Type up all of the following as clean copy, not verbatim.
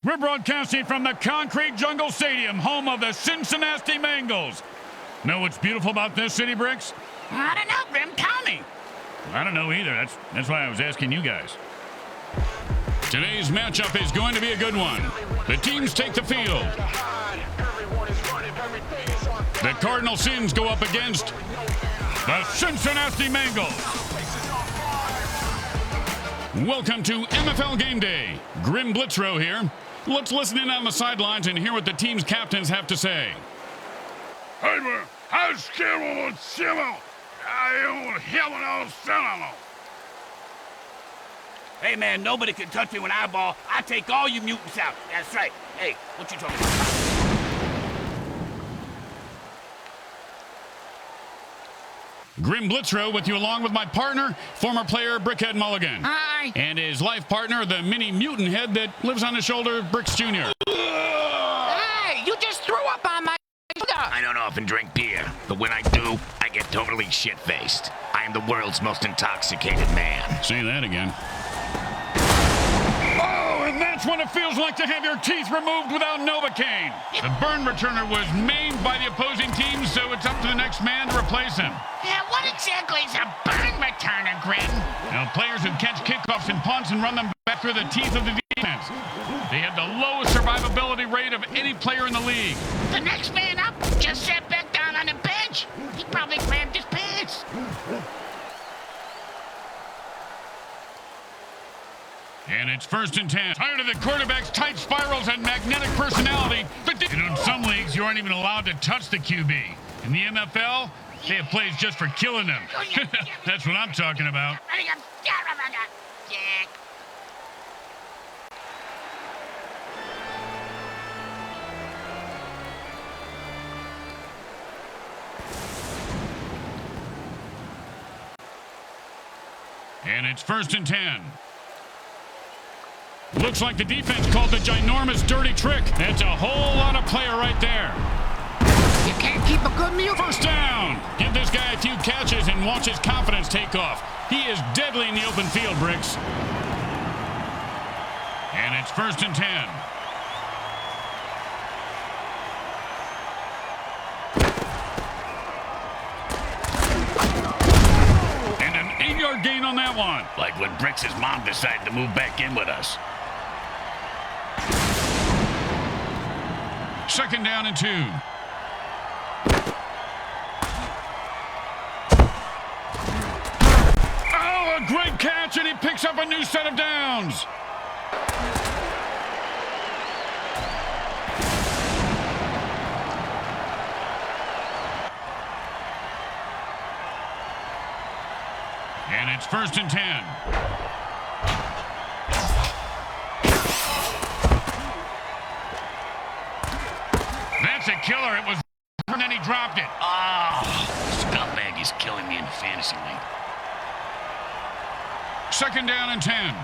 We're broadcasting from the Concrete Jungle Stadium, home of the SinSoNasty Mangles. Know what's beautiful about this city, Bricks? I don't know, Grim. Tell me. I don't know either. That's why I was asking you guys. Today's matchup is going to be a good one. The teams take the field. The Cardinal Sins go up against the SinSoNasty Mangles. Welcome to MFL Game Day. Grim Blitzrow here. Let's listen in on the sidelines and hear what the team's captains have to say. Hey, man, nobody can touch me when I ball. I take all you mutants out. That's right. Hey, what you talking about? Grim Blitzrow with you along with my partner, former player Brickhead Mulligan. Hi. And his life partner, the mini mutant head that lives on his shoulder, Bricks Jr. Hey, you just threw up on my shoulder. I don't often drink beer, but when I do, I get totally shit-faced. I am the world's most intoxicated man. Say that again. Oh, and that's what it feels like to have your teeth removed without Novocaine. The burn returner was maimed by the opposing team, so it's up to the next man to replace him. Yeah, what exactly is a burn returner, Grim? Now, players who catch kickoffs and punts and run them back through the teeth of the defense. They have the lowest survivability rate of any player in the league. The next man up just sat back down on the bench. He probably grabbed his pants. And it's 1st and 10. Tired of the quarterback's tight spirals and magnetic personality. But in some leagues, you aren't even allowed to touch the QB. In the MFL, they have plays just for killing them. That's what I'm talking about. And it's 1st and 10. Looks like the defense called the ginormous dirty trick. That's a whole lot of player right there. You can't keep a good meal. 1st down. Give this guy a few catches and watch his confidence take off. He is deadly in the open field, Bricks. And it's 1st and 10. And an 8-yard gain on that one. Like when Bricks' mom decided to move back in with us. 2nd down and 2. Oh, a great catch, and he picks up a new set of downs. And it's 1st and 10. That's a killer. It was and then he dropped it. Oh, scumbag is killing me in the fantasy league. 2nd down and 10.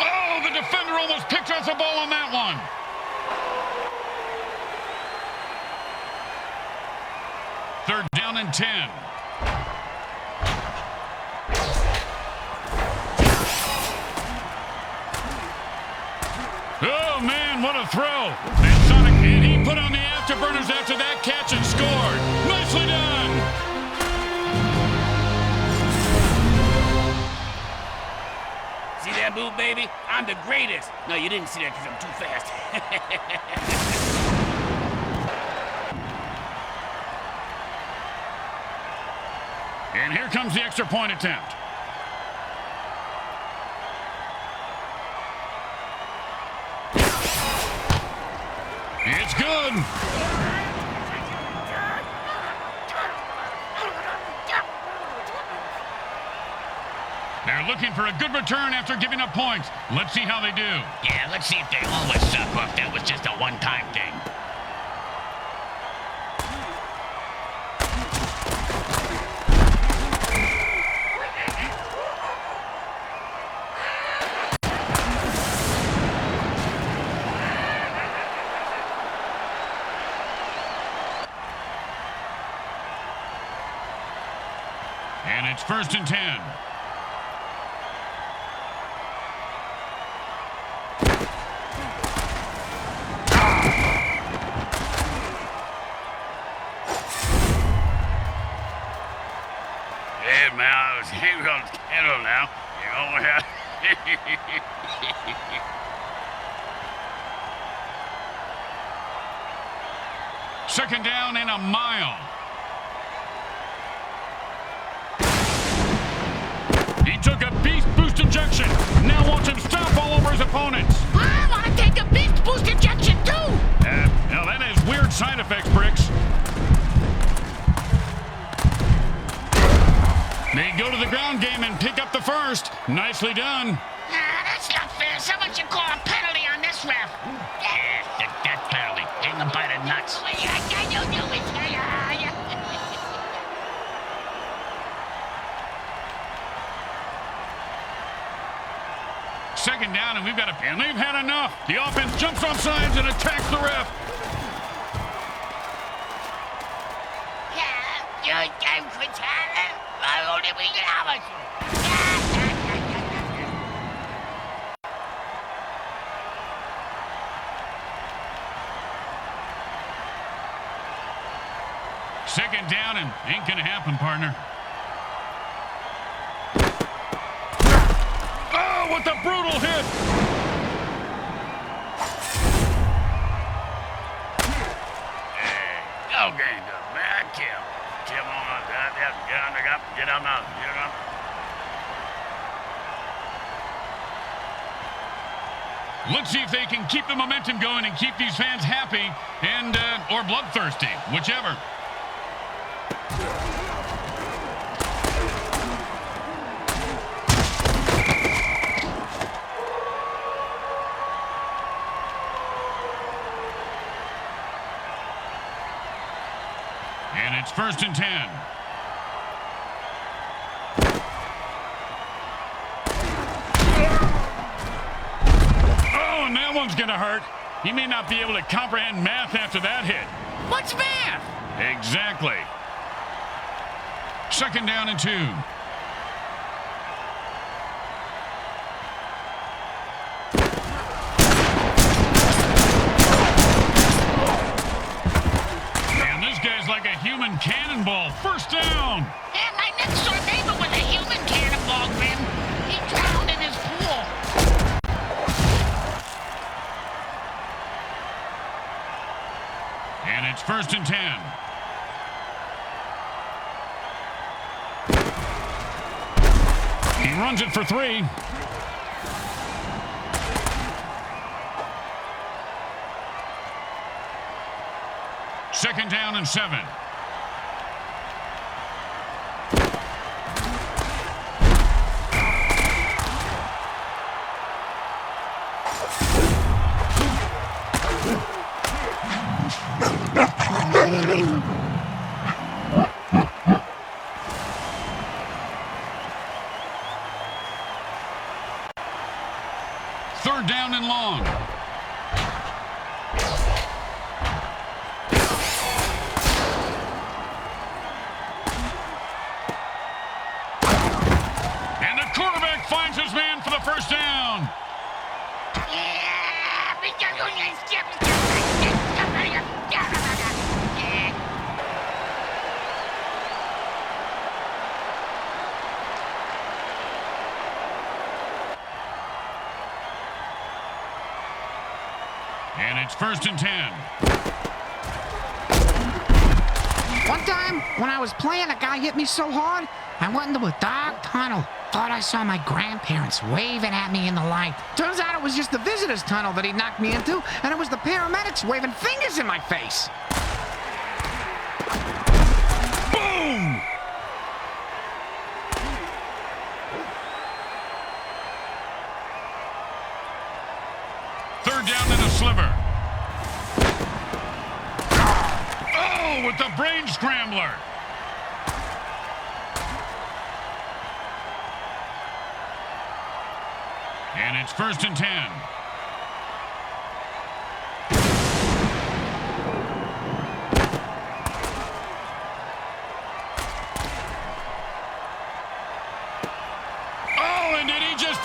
Oh, the defender almost picked off the ball on that one. 3rd down and 10. Oh, man, what a throw. And he put on the afterburners after that catch and scored. Nicely done. See that move, baby? I'm the greatest. No, you didn't see that because I'm too fast. And here comes the extra point attempt. It's good. They're looking for a good return after giving up points. Let's see how they do. Yeah, let's see if they always suck or if that was just a one-time thing. it's 1st and 10. Hey, man, I was hanging on the kettle now. You know, Second down and a mile. He took a beast boost injection. Now watch him stomp all over his opponents. I want to take a beast boost injection too. Now that has weird side effects, Bricks. They go to the ground game and pick up the first. Nicely done. That's not fair. Someone should call a penalty on this ref. The death penalty. Hang him by the nuts. Second down, and and they've had enough. The offense jumps off sides and attacks the ref. Second down, and ain't gonna happen, partner. Oh, what a brutal hit! Okay, good, man. Kill on. Get on now. Let's see if they can keep the momentum going and keep these fans happy and or bloodthirsty, whichever. And it's 1st and 10. Oh, and that one's gonna hurt. He may not be able to comprehend math after that hit. What's math? Exactly. Second down and 2. And this guy's like a human cannonball. First down. Yeah, my next door neighbor was a human cannonball, Grim. He drowned in his pool. And it's 1st and 10. He runs it for 3. Second down and 7. Third down and long. And the quarterback finds his man for the first down. And it's 1st and 10. One time, when I was playing, a guy hit me so hard, I went into a dark tunnel. Thought I saw my grandparents waving at me in the light. Turns out it was just the visitor's tunnel that he knocked me into, and it was the paramedics waving fingers in my face. Boom! Third down and a sliver. Oh, with the brain scrambler. And it's 1st and 10.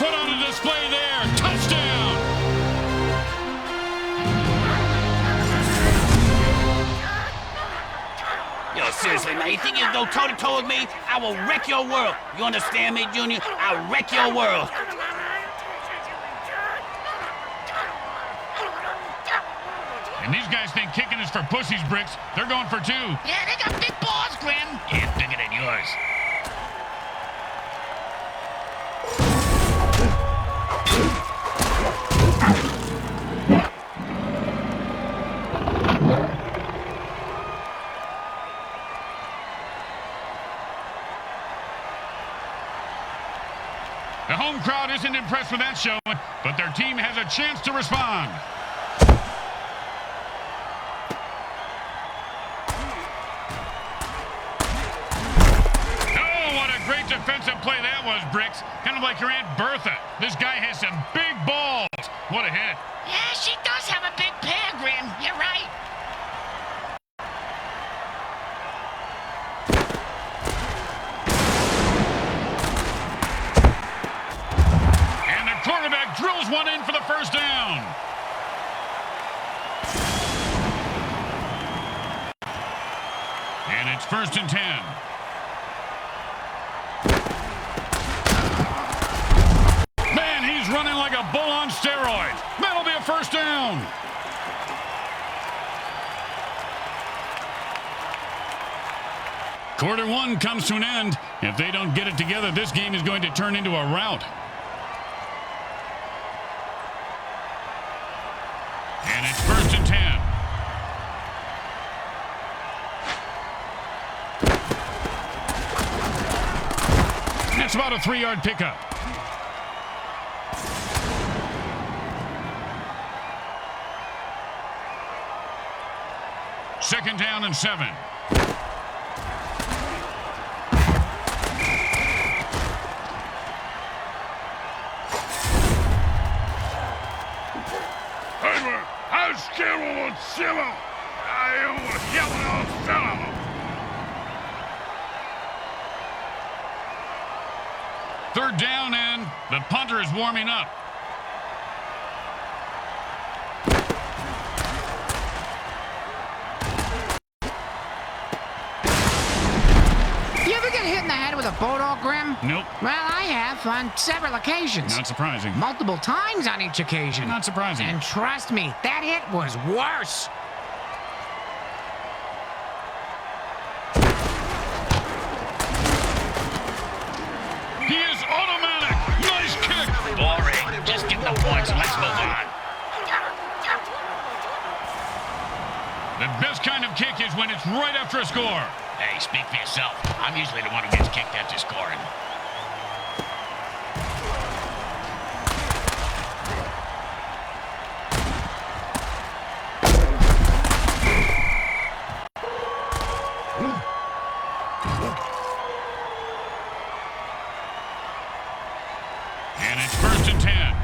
put on a display there. Touchdown! Yo, seriously, man, you think you can go toe-to-toe with me? I will wreck your world. You understand me, Junior? I'll wreck your world. And these guys think kicking is for pussies, Bricks. They're going for 2. Yeah, they got big balls, Grim. Yeah, bigger than yours. The home crowd isn't impressed with that showing, but their team has a chance to respond. Oh, what a great defensive play that was, Bricks. Kind of like your Aunt Bertha. This guy has some big balls. What a hit. Yeah, she does have a big pair, Grim. You're right. And the quarterback drills one in for the first down. And it's 1st and 10. Man, he's running like a bull on steroids. That'll be a first down. Quarter 1 comes to an end. If they don't get it together, this game is going to turn into a rout. And it's 1st and 10. That's about a 3-yard pickup. Second down and 7. Third down, and the punter is warming up. You ever get hit in the head with a bulldog, Grim? Nope. Well, I have on several occasions. Not surprising. Multiple times on each occasion. Not surprising. And trust me, that hit was worse. He is automatic. Nice kick. Boring. Just give the points and let's move on. The best kind of kick is when it's right after a score. Hey, speak for yourself. I'm usually the one who gets kicked after scoring. And it's 1st and 10.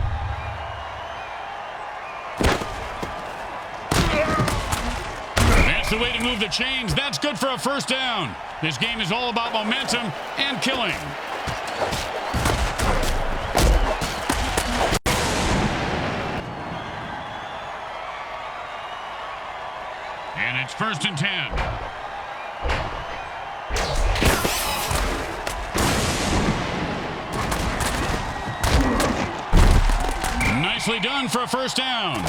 That's the way to move the chains. That's good for a first down. This game is all about momentum and killing. And it's 1st and 10. Nicely done for a first down.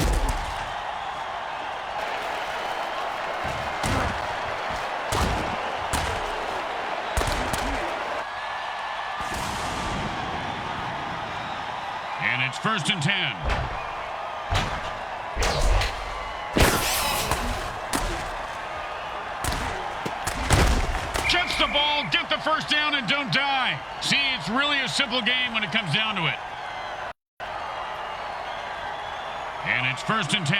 And it's 1st and 10. Catch the ball, get the first down, and don't die. See, it's really a simple game when it comes down to it. And it's 1st and 10.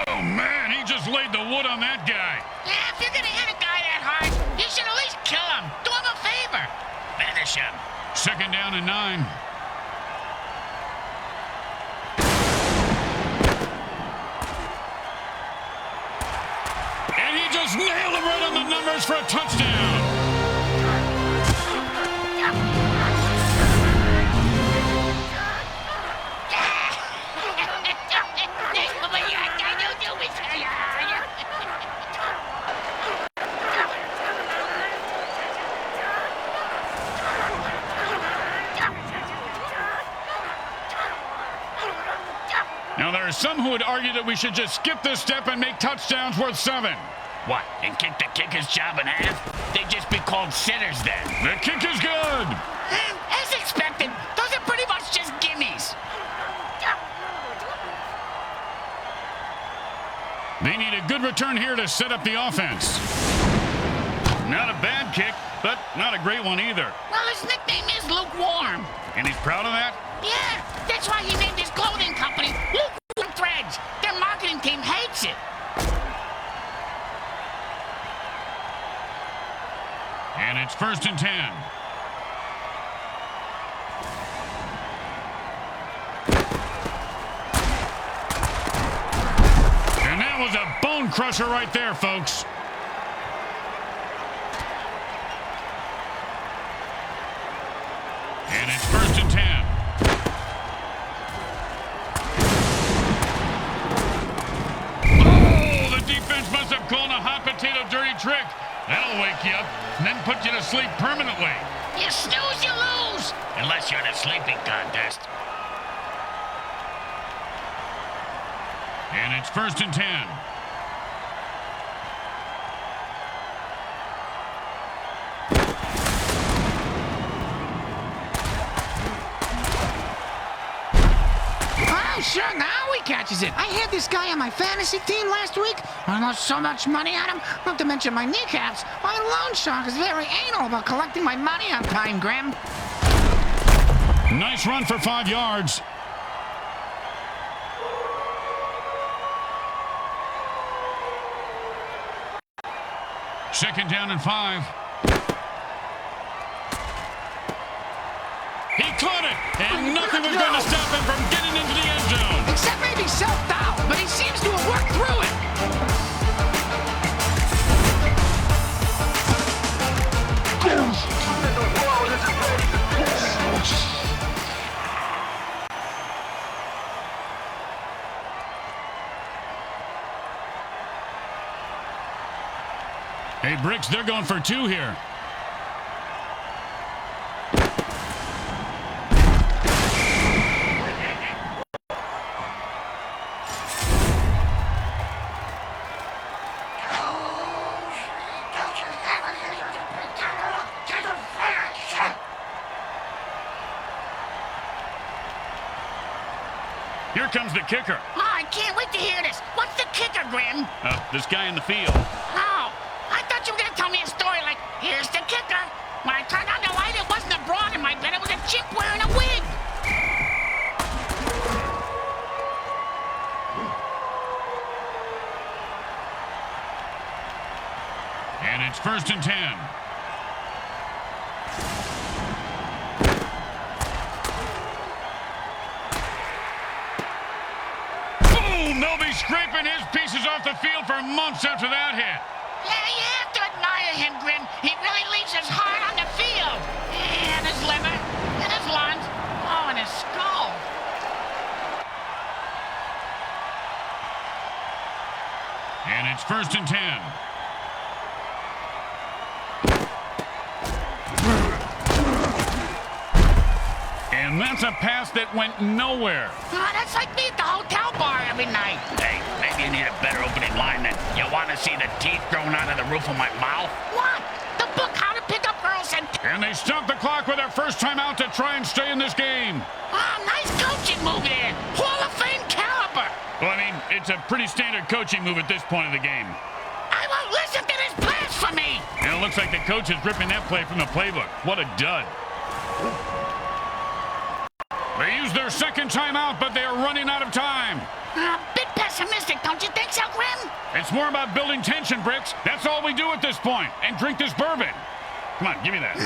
Oh, man, he just laid the wood on that guy. Yeah, if you're gonna hit a guy that hard, you should at least kill him. Do him a favor. Finish him. Second down and 9. And he just nailed him right on the numbers for a touchdown. Now, there are some who would argue that we should just skip this step and make touchdowns worth 7. What, and kick the kicker's job in half? They'd just be called sitters then. The kick is good. As expected, those are pretty much just gimmies. They need a good return here to set up the offense. Not a bad kick, but not a great one either. Well, his nickname is Lukewarm. And he's proud of that? Yeah, that's why he named his clothing company Lukewarm Threads. Their marketing team hates it. And it's 1st and 10. And that was a bone crusher right there, folks. And it's 1st and 10. Oh, the defense must have called a hot potato dirty trick. That'll wake you up and then put you to sleep permanently. You snooze, you lose. Unless you're in a sleeping contest. And it's 1st and 10. Oh, sure, now he catches it. I had this guy on my fantasy team last week. I lost so much money on him, not to mention my kneecaps. My loan shark is very anal about collecting my money on time, Grim. Nice run for 5 yards. Second down and 5. He caught it, and nothing was going to stop him from getting into the end zone. Except maybe self-doubt, but he seems to have worked through it. Hey, Bricks, they're going for 2 here. Here comes the kicker. Oh, I can't wait to hear this. What's the kicker, Grim? This guy in the field. Oh, I thought you were going to tell me a story like, here's the kicker. When I turned on the light, it wasn't a broad in my bed. It was a chick wearing a wig. And it's 1st and 10. Boom! They'll be scraping his pieces off the field for months after that hit. Yeah, you have to admire him, Grim. He really leaves his heart on the field. And his liver, and his lungs, oh, and his skull. And it's 1st and 10. And that's a pass that went nowhere. Oh, that's like me at the hotel bar every night. Hey, maybe you need a better opening line than, you want to see the teeth growing out of the roof of my mouth? What? The book How to Pick Up Girls and... And they stop the clock with their first time out to try and stay in this game. Oh, nice coaching move there. Hall of Fame caliber. Well, I mean, it's a pretty standard coaching move at this point of the game. I won't listen to this blasphemy. And it looks like the coach is ripping that play from the playbook. What a dud. They used their second timeout, but they are running out of time. Bit pessimistic, don't you think so, Grim? It's more about building tension, Bricks. That's all we do at this point. And drink this bourbon. Come on, give me that.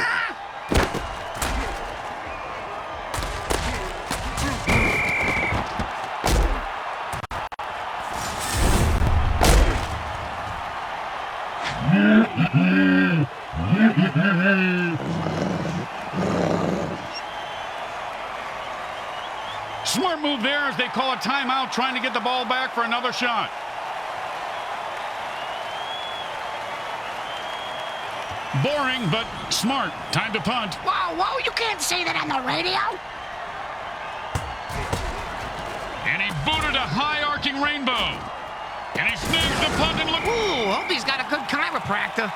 Smart move there as they call a timeout, trying to get the ball back for another shot. Boring, but smart. Time to punt. Whoa, you can't say that on the radio. And he booted a high-arcing rainbow. And he snags the punt and look. Ooh, hope he's got a good chiropractor.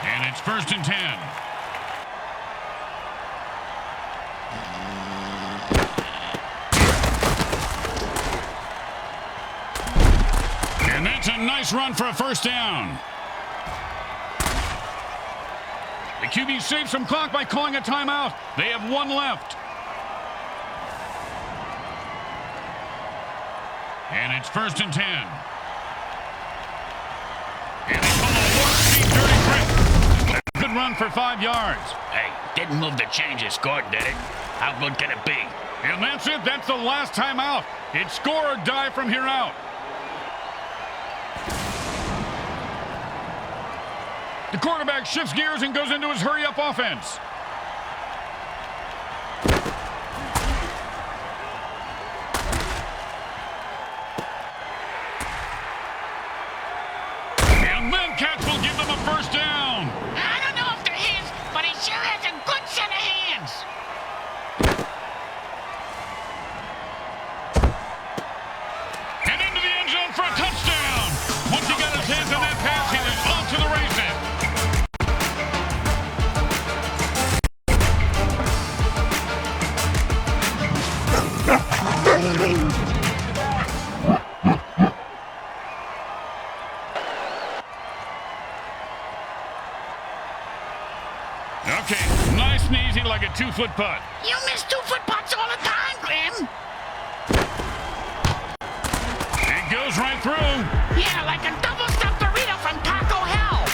And it's 1st and 10. And that's a nice run for a 1st down. The QB saves some clock by calling a timeout. They have 1 left. And it's 1st and 10. And they call a warp-speed dirty trick. Good run for 5 yards. Hey, didn't move the change and scored, did it? How good can it be? And that's it. That's the last timeout. It's score or die from here out. The quarterback shifts gears and goes into his hurry-up offense. And Mancats will give them a 1st down. I don't know if they're his, but he sure has a good set of hands. And into the end zone for a touchdown. Once he got his hands on that pass, he was off to the races. Okay, nice and easy like a 2-foot putt. You miss 2-foot putts all the time, Grim. It goes right through. Yeah, like a double-stuffed burrito from Taco Hell.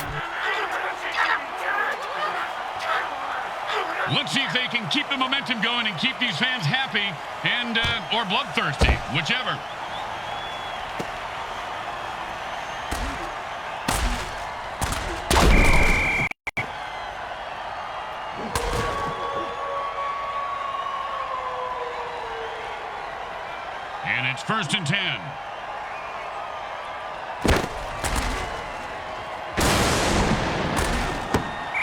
Let's see if they can keep the momentum going and keep these fans happy and or bloodthirsty, whichever. And it's 1st and 10.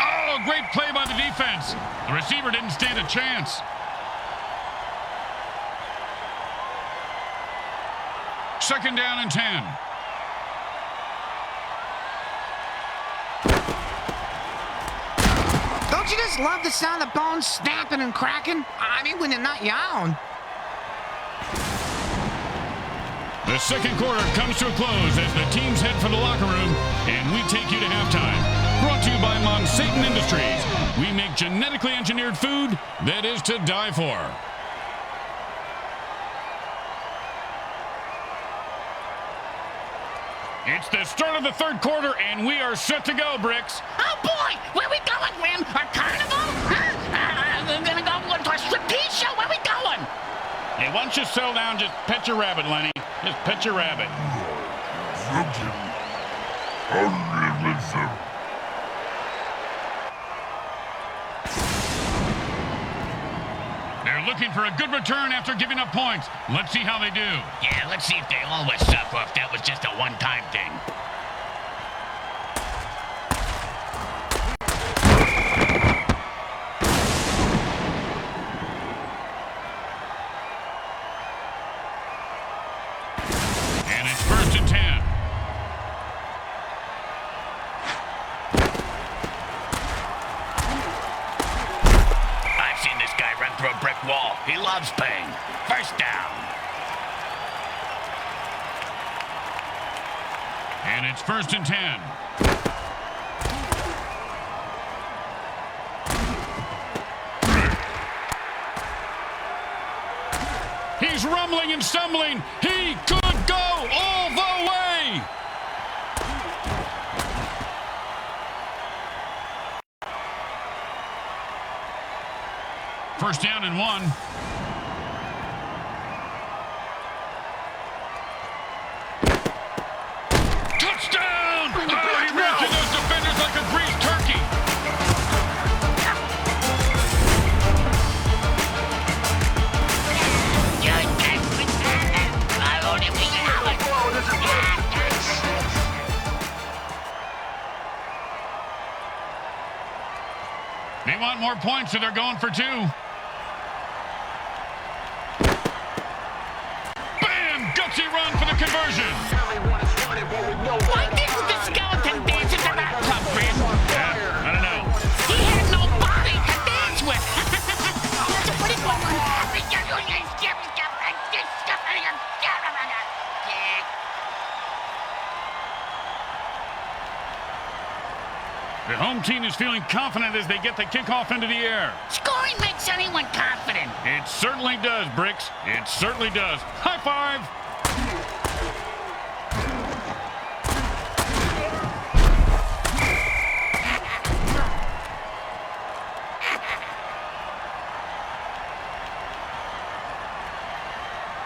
Oh, great play by the defense. The receiver didn't stand a chance. Second down and 10. Don't you just love the sound of bones snapping and cracking? I mean, when they're not your own. The second quarter comes to a close as the teams head for the locker room, and we take you to halftime. Brought to you by Monsatan Industries. We make genetically engineered food that is to die for. It's the start of the third quarter, and we are set to go, Bricks. Oh, boy! Where we going, Grim? A carnival? Huh? We're gonna go to a striptease show? Where we going? Hey, why don't you settle down, just pet your rabbit, Lenny. Just pet your rabbit. They're looking for a good return after giving up points. Let's see how they do. Yeah, let's see if they always suck or if that was just a one-time thing. And it's 1st and 10. I've seen this guy run through a brick wall. He loves pain. 1st down. And it's 1st and 10. He's rumbling and stumbling. He could go all the way. First down and 1. Touchdown! Oh, he ran through those defenders like a greased turkey. They want more points, so they're going for 2. Bam! Gutsy run for the conversion. Why didn't the skeleton dance at the rap club, Grim? Yeah, I don't know. He had no body to dance with. What is going on? The home team is feeling confident as they get the kickoff into the air. Scoring makes anyone confident. It certainly does, Bricks. It certainly does. High five!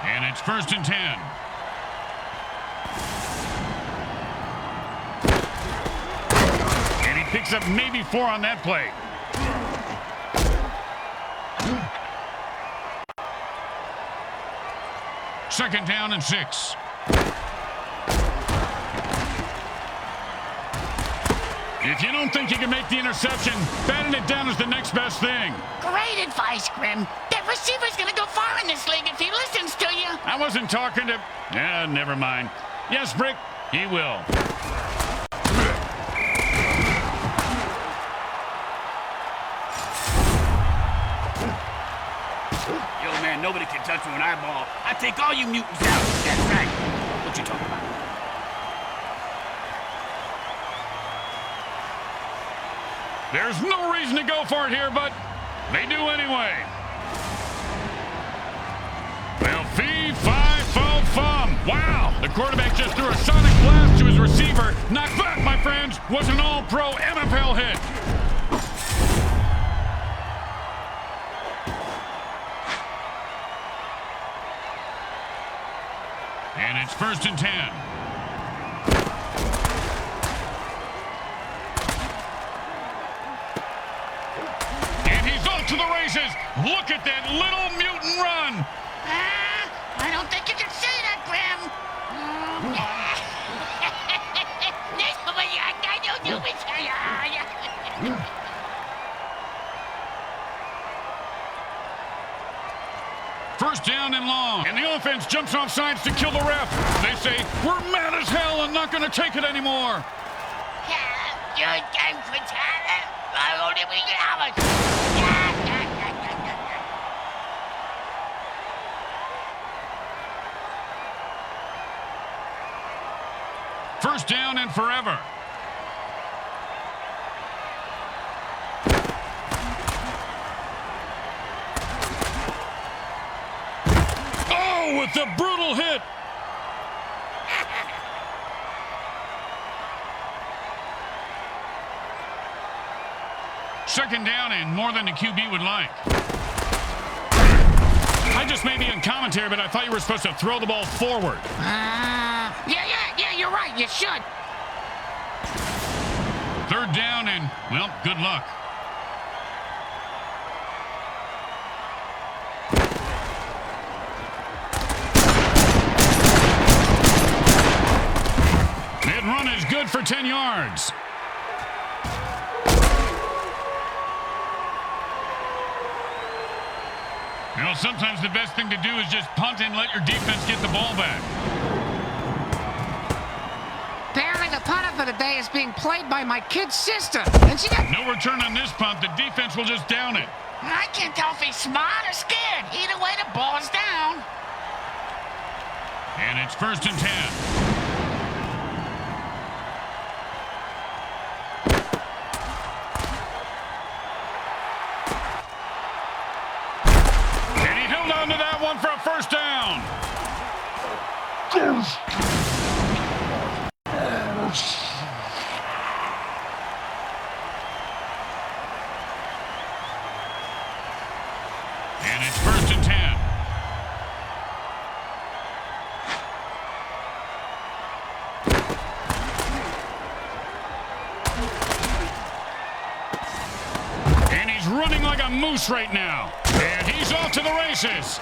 And it's 1st and 10. And he picks up maybe 4 on that play. Second down and 6. If you don't think you can make the interception, batting it down is the next best thing. Great advice, Grim. That receiver's gonna go far in this league if he listens to you. I wasn't talking to... never mind. Yes, Brick, he will. Yo, man, nobody can touch me when I ball. I take all you mutants out. That's right. What you talking about? There's no reason to go for it here, but they do anyway. Well, fee, fi, fo, fum. Wow, the quarterback just threw a sonic blast to his receiver. Not that, my friends, was an all-pro MFL hit. And it's 1st and 10. To the races. Look at that little mutant run. I don't think you can say that, Grim. First down and long. And the offense jumps off sides to kill the ref. They say, we're mad as hell and not going to take it anymore. First down and forever. Oh, with the brutal hit. Second down and more than the QB would like. I just may be in commentary, but I thought you were supposed to throw the ball forward. Yeah, you're right. You should. Third down and, well, good luck. That run is good for 10 yards. You know, sometimes the best thing to do is just punt and let your defense get the ball back. Apparently the punter for the day is being played by my kid's sister. And she got... No return on this punt. The defense will just down it. I can't tell if he's smart or scared. Either way, the ball's down. And it's 1st and 10. To that one for a first down. And it's 1st and 10. And he's running like a moose right now. And he's off to the races.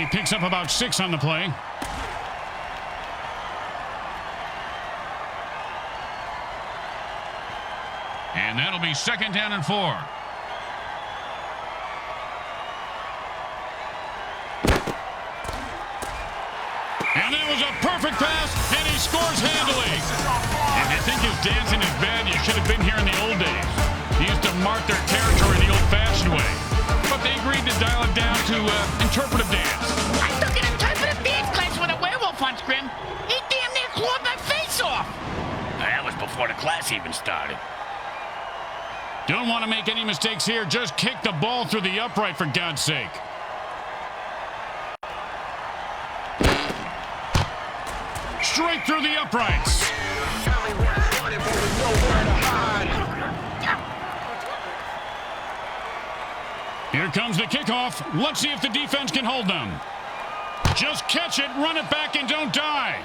He picks up about 6 on the play. And that'll be 2nd down and 4. And it was a perfect pass, and he scores handily. If you think his dancing is bad, you should have been here in the old days. He used to mark their territory the old-fashioned way. But they agreed to dial it down to interpretive dance. I took an interpretive dance class with a werewolf once, Grim. He damn near clawed my face off. That was before the class even started. Don't want to make any mistakes here. Just kick the ball through the upright, for God's sake. Straight through the uprights. Here comes the kickoff. Let's see if the defense can hold them. Just catch it, run it back, and don't die.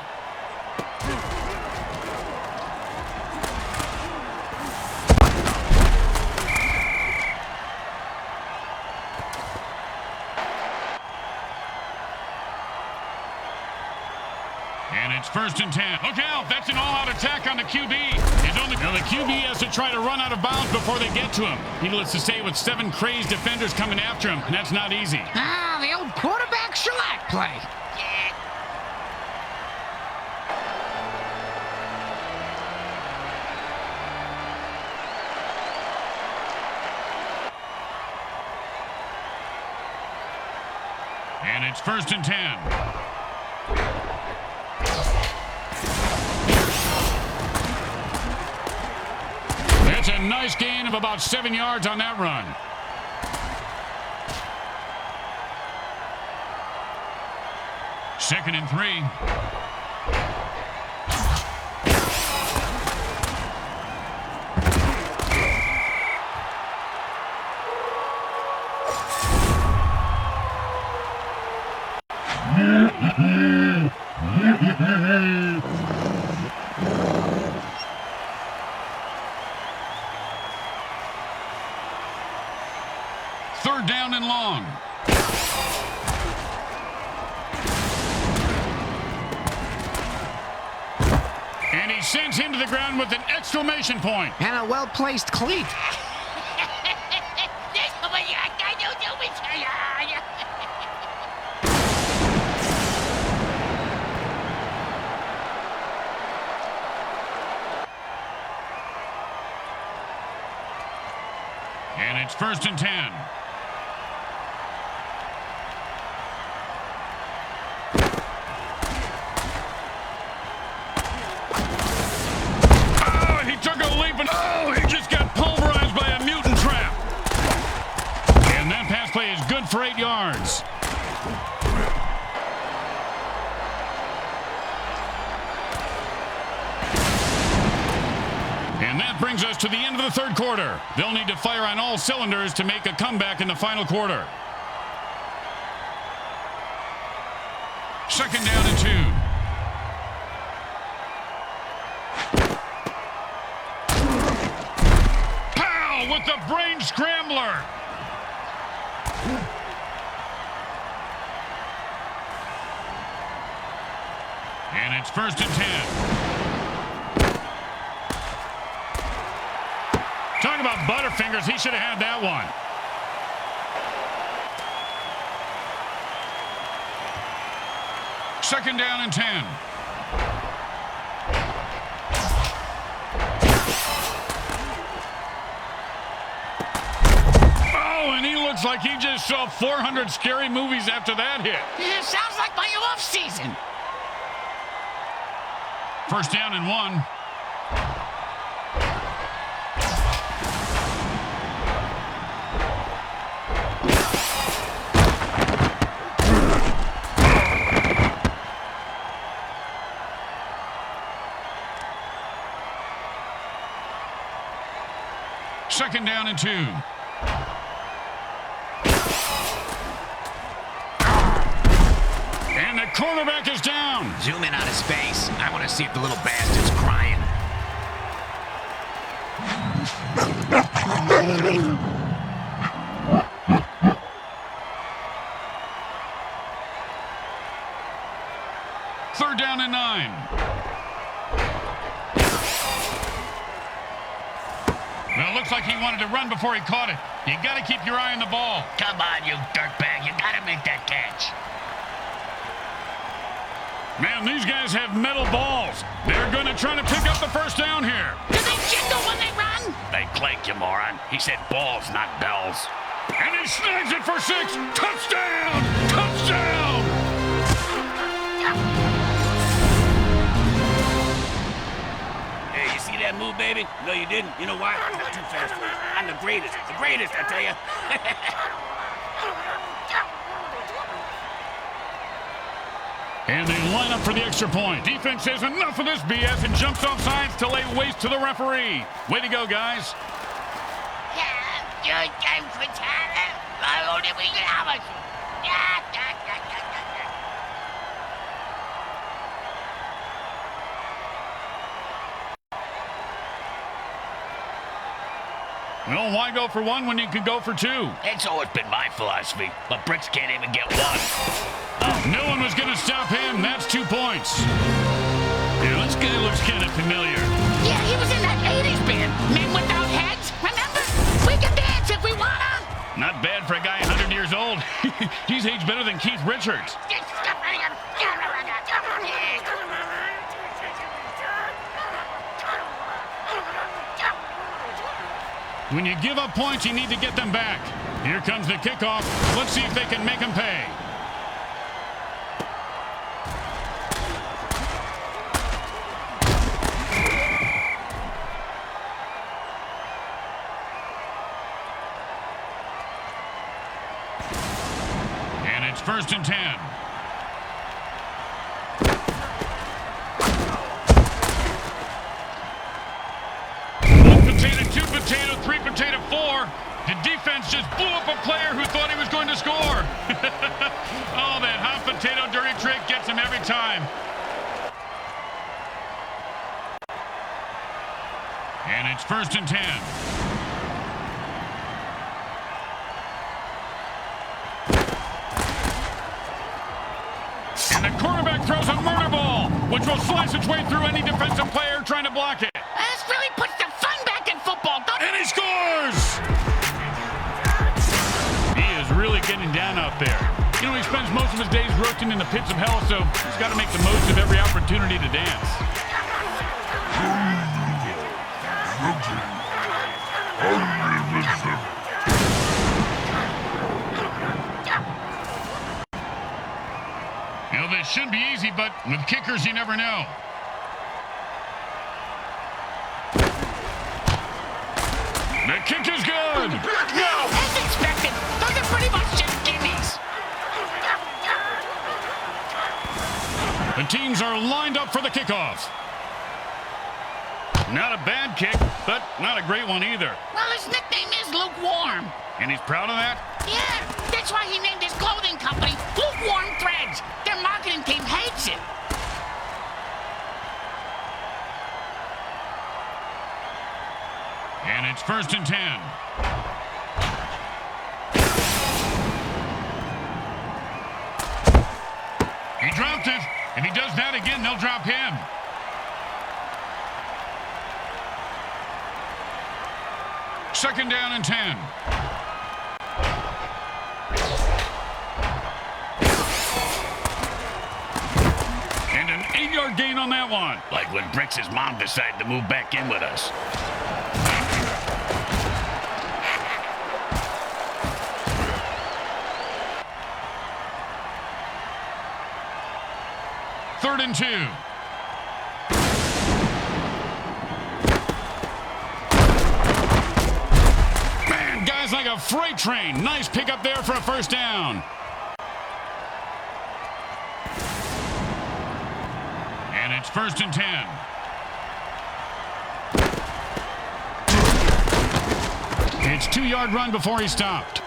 And it's 1st and 10. Look out, that's an all-out attack on the QB. Now the QB has to try to run out of bounds before they get to him. Needless to say, with 7 crazed defenders coming after him, that's not easy. Ah, the old quarterback shellac play. And it's 1st and 10. That's a nice gain of about 7 yards on that run. Second and 3. Third down and long. And he sends him to the ground with an exclamation point. And a well-placed cleat. And it's 1st and 10. Took a leap and he just got pulverized by a mutant trap. And that pass play is good for 8 yards. And that brings us to the end of the 3rd quarter. They'll need to fire on all cylinders to make a comeback in the final quarter. 2nd down and 2. With the brain scrambler. And it's 1st and 10. Talk about butterfingers. He should have had that one. Second down and 10. And he looks like he just saw 400 scary movies after that hit. Yeah, sounds like my off season. 1st down and 1. Second down and 2. And the cornerback is down. Zoom in on his face. I want to see if the little bastard's crying. 3rd down and 9. Well, it looks like he wanted to run before he caught it. You got to keep your eye on the ball. Come on, you dirtbag. You got to make that catch. Man, these guys have metal balls. They're going to try to pick up the 1st down here. Do they jingle when they run? They clank, you moron. He said balls, not bells. And he snags it for 6. Touchdown! Touchdown! Hey, you see that move, baby? No, you didn't. You know why? I'm too fast for you. I'm the greatest, I tell you. And they line up for the extra point. Defense says enough of this BS and jumps off sides to lay waste to the referee. Way to go, guys. Well, why go for 1 when you could go for 2? It's always been my philosophy, but Bricks can't even get 1. No one was going to stop him. That's 2 points. Yeah, this guy looks kind of familiar. Yeah, he was in that 80s band. Men Without Heads. Remember? We can dance if we wanna. Not bad for a guy 100 years old. He's aged better than Keith Richards. When you give up points, you need to get them back. Here comes the kickoff. Let's see if they can make them pay. And it's 1st and 10. Potato, 2 potato, 3 potato, 4. The defense just blew up a player who thought he was going to score. Oh, that hot potato dirty trick gets him every time. And it's 1st and 10. And the quarterback throws a murder ball, which will slice its way through any defensive player trying to block it. This really puts the fun back in football, don't And he scores! He is really getting down out there. You know, he spends most of his days roasting in the pits of hell, so he's got to make the most of every opportunity to dance. You know, this should be easy, but with kickers, you never know. The kick is good. No, as expected. Those are pretty much just gimmies. The teams are lined up for the kickoff. Not a bad kick, but not a great one either. Well, his nickname is Lukewarm. And he's proud of that? Yeah, that's why he named his clothing company Lukewarm Threads. Their marketing team hates it. And it's 1st and 10. He dropped it. If he does that again, they'll drop him. Second down and 10. And an 8-yard gain on that one. Like when Bricks' mom decided to move back in with us. Third and 2. Man, guys like a freight train. Nice pickup there for a 1st down. And it's 1st and 10. It's 2-yard run before he stopped.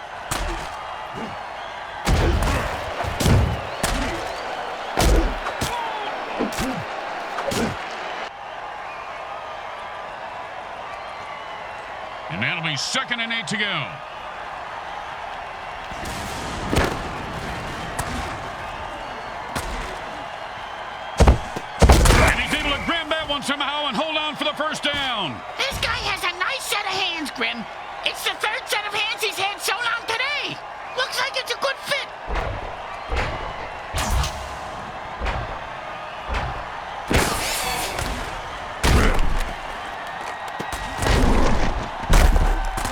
And that'll be 2nd and 8 to go. able to grab that one somehow and hold on for the first down. This guy has a nice set of hands, Grim. It's the third set of hands he's had sewn on today. Looks like it's a good fit.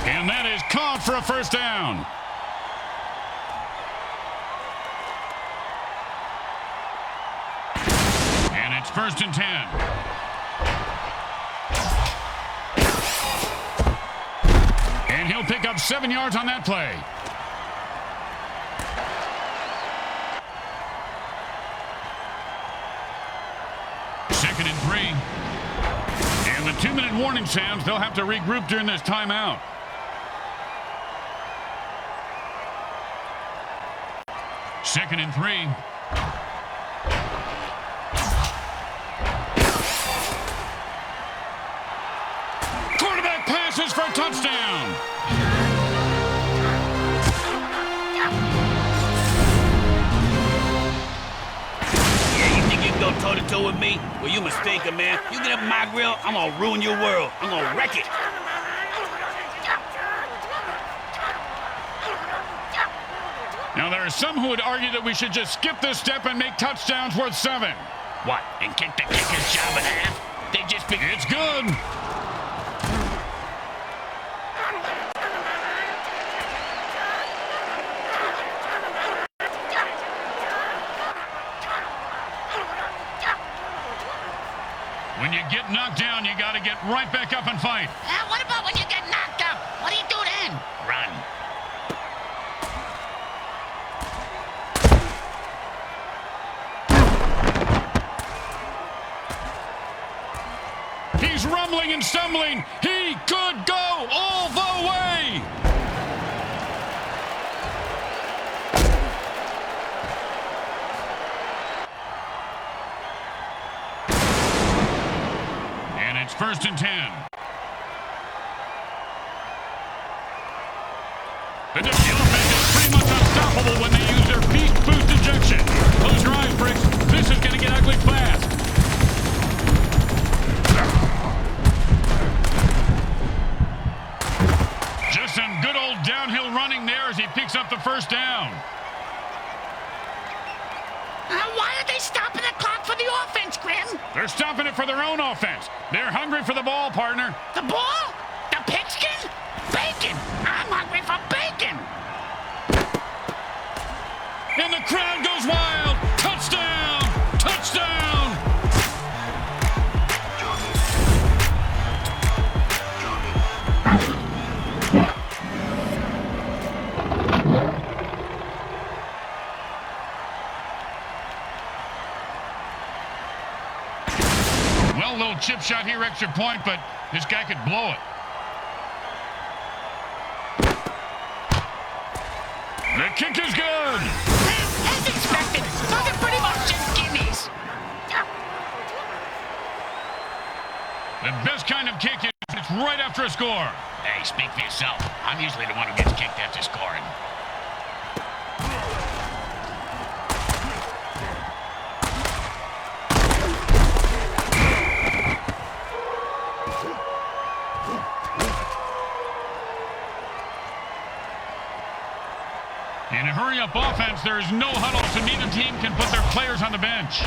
And that is caught for a first down. And it's 1st and 10. And he'll pick up 7 yards on that play. Second and 3. And the 2-minute warning sounds. They'll have to regroup during this timeout. Second and 3. Quarterback passes for a touchdown. Yeah, you think you can go toe-to-toe with me? Well, you mistaken, man. You get up my grill, I'm gonna ruin your world. I'm gonna wreck it. Now, there are some who would argue that we should just skip this step and make touchdowns worth 7. What, and kick the kicker's job in half? They just be... It's good. When you get knocked down, you got to get right back up and fight. What about when you get knocked up? What do you do then? Run. He's rumbling and stumbling. He could go all the way. And it's 1st and 10. The offense is pretty much unstoppable when they use their beast boost injection. Close your eyes, Bricks. This is going to get ugly fast. Just some good old downhill running there as he picks up the first down. Why are they stopping the clock for the offense, Grim? They're stopping it for their own offense. They're hungry for the ball, partner. The ball? The pigskin? Bacon! I'm hungry for bacon! And the crowd goes wild. Touchdown! Touchdown! Well, little chip shot here, extra point, but this guy could blow it. The kick is good. As expected, those are pretty much just gimmies. The best kind of kick is it's right after a score. Hey, speak for yourself. I'm usually the one who gets kicked after scoring. In a hurry-up offense, there is no huddle, so neither team can put their players on the bench.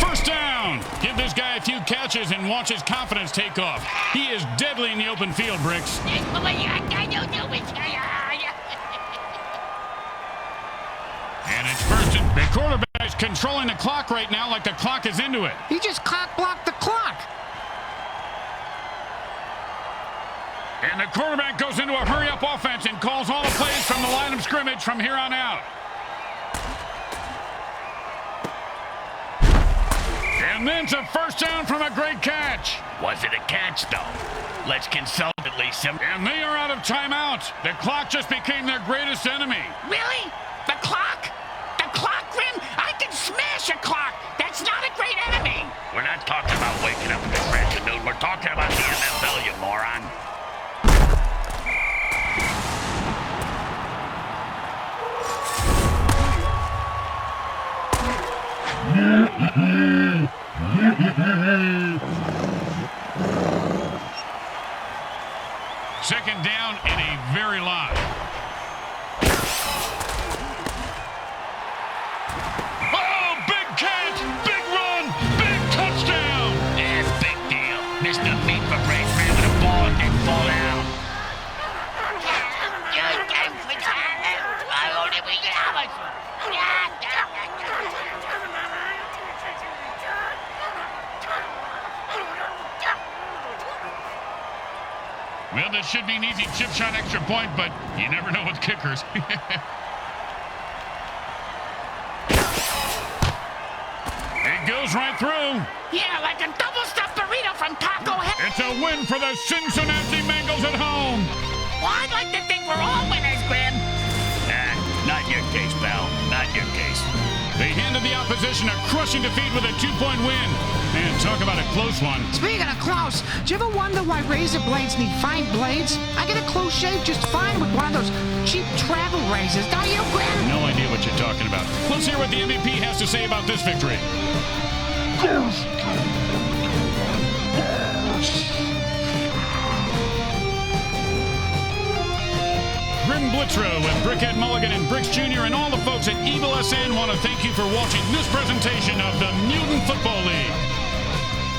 First down. Give this guy a few catches and watch his confidence take off. He is deadly in the open field, Bricks. And it's 1st and... The quarterback's controlling the clock right now like the clock is into it. He just cock-blocked the clock. And the quarterback goes into a hurry-up offense and calls all the plays from the line of scrimmage from here on out. And then it's a first down from a great catch. Was it a catch, though? Let's consult at least some... And they are out of timeouts. The clock just became their greatest enemy. Really? The clock? The clock, Grim? I can smash a clock. That's not a great enemy. We're not talking about waking up in the crack of noon. We're talking about the MFL, you moron. this should be an easy chip shot extra point, but you never know with kickers. It goes right through. Yeah, like a double-stuffed burrito from Taco Hell. It's a win for the SinSoNasty Mangles at home. Well, I'd like to think we're all winners, Grim. Not your case, pal. Not your case. They handed the opposition a crushing defeat with a 2-point win. And talk about a close one. Speaking of close, do you ever wonder why razor blades need fine blades? I get a close shave just fine with one of those cheap travel razors, don't you, Grim? No idea what you're talking about. Let's hear what the MVP has to say about this victory. Grim Blitzrow with Brickhead Mulligan and Bricks Jr. and all the folks at Evil SN want to thank you for watching this presentation of the Mutant Football League.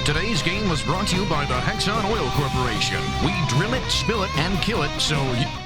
Today's game was brought to you by the Hexon Oil Corporation. We drill it, spill it, and kill it, so you...